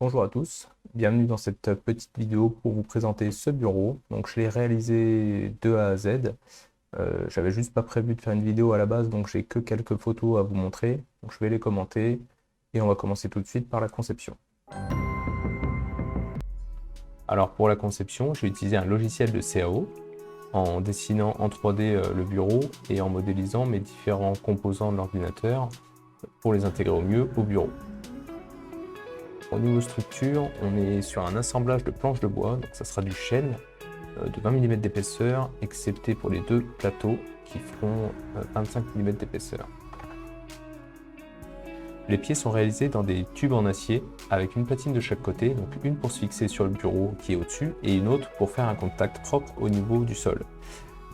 Bonjour à tous, bienvenue dans cette petite vidéo pour vous présenter ce bureau. Donc je l'ai réalisé de A à Z. J'avais juste pas prévu de faire une vidéo à la base, donc j'ai que quelques photos à vous montrer. Donc je vais les commenter et on va commencer tout de suite par la conception. Alors pour la conception, j'ai utilisé un logiciel de CAO en dessinant en 3D le bureau et en modélisant mes différents composants de l'ordinateur pour les intégrer au mieux au bureau. Au niveau structure, on est sur un assemblage de planches de bois, donc ça sera du chêne de 20 mm d'épaisseur, excepté pour les deux plateaux qui feront 25 mm d'épaisseur. Les pieds sont réalisés dans des tubes en acier avec une platine de chaque côté, donc une pour se fixer sur le bureau qui est au-dessus et une autre pour faire un contact propre au niveau du sol.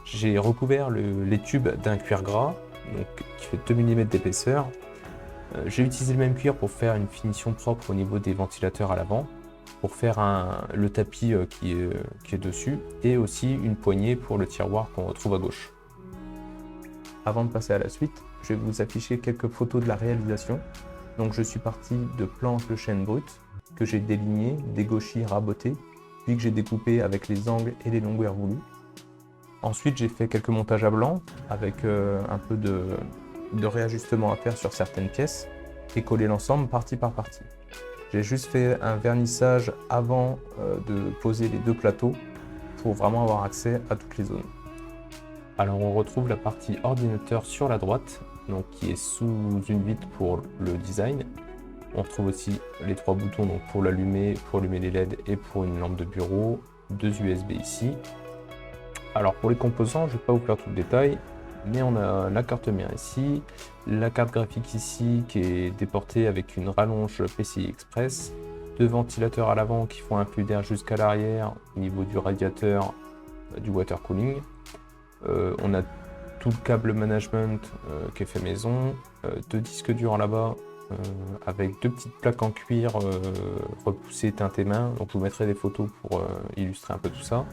J'ai recouvert les tubes d'un cuir gras donc, qui fait 2 mm d'épaisseur. J'ai utilisé le même cuir pour faire une finition propre au niveau des ventilateurs à l'avant, pour faire le tapis qui est dessus, et aussi une poignée pour le tiroir qu'on retrouve à gauche. Avant de passer à la suite, je vais vous afficher quelques photos de la réalisation. Donc je suis parti de planches de chêne brut que j'ai délignées, dégauchées, rabotées, puis que j'ai découpées avec les angles et les longueurs voulues. Ensuite j'ai fait quelques montages à blanc avec un peu de réajustement à faire sur certaines pièces et coller l'ensemble partie par partie. J'ai juste fait un vernissage avant de poser les deux plateaux pour vraiment avoir accès à toutes les zones. Alors on retrouve la partie ordinateur sur la droite, donc qui est sous une vitre pour le design. On retrouve aussi les trois boutons donc pour l'allumer, pour allumer les LED et pour une lampe de bureau, deux USB ici. Alors pour les composants, je ne vais pas vous faire tout le détail, mais on a la carte mère ici, la carte graphique ici qui est déportée avec une rallonge PCI Express, deux ventilateurs à l'avant qui font un flux d'air jusqu'à l'arrière au niveau du radiateur du water cooling. On a tout le câble management qui est fait maison, deux disques durs là-bas avec deux petites plaques en cuir repoussées teintées main, donc je vous mettrai des photos pour illustrer un peu tout ça.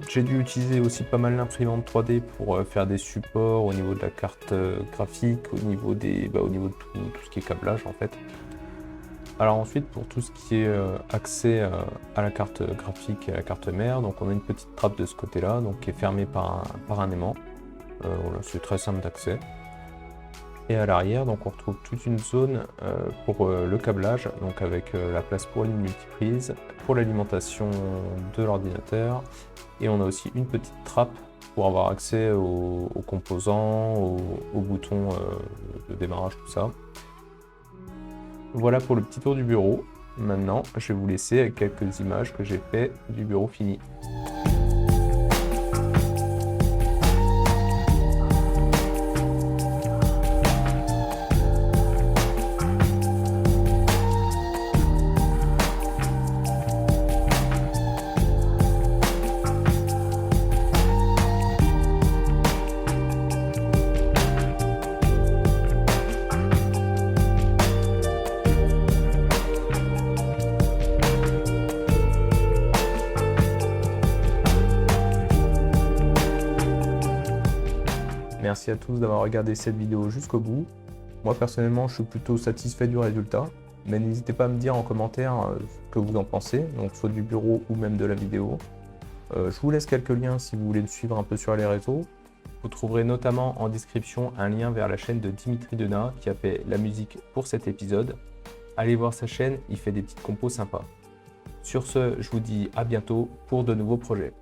J'ai dû utiliser aussi pas mal d'imprimante 3D pour faire des supports au niveau de la carte graphique, au niveau de tout ce qui est câblage en fait. Alors ensuite pour tout ce qui est accès à la carte graphique et à la carte mère, donc on a une petite trappe de ce côté-là, donc qui est fermée par un aimant. Voilà, c'est très simple d'accès. Et à l'arrière, donc on retrouve toute une zone pour le câblage, donc avec la place pour une multiprise, pour l'alimentation de l'ordinateur, et on a aussi une petite trappe pour avoir accès aux composants, aux boutons de démarrage, tout ça. Voilà pour le petit tour du bureau. Maintenant, je vais vous laisser avec quelques images que j'ai fait du bureau fini. Merci à tous d'avoir regardé cette vidéo jusqu'au bout. Moi personnellement je suis plutôt satisfait du résultat, mais n'hésitez pas à me dire en commentaire ce que vous en pensez, donc soit du bureau ou même de la vidéo. Je vous laisse quelques liens si vous voulez me suivre un peu sur les réseaux. Vous trouverez notamment en description un lien vers la chaîne de Dimitri Denat qui a fait la musique pour cet épisode. Allez voir sa chaîne, il fait des petites compos sympas. Sur ce, je vous dis à bientôt pour de nouveaux projets.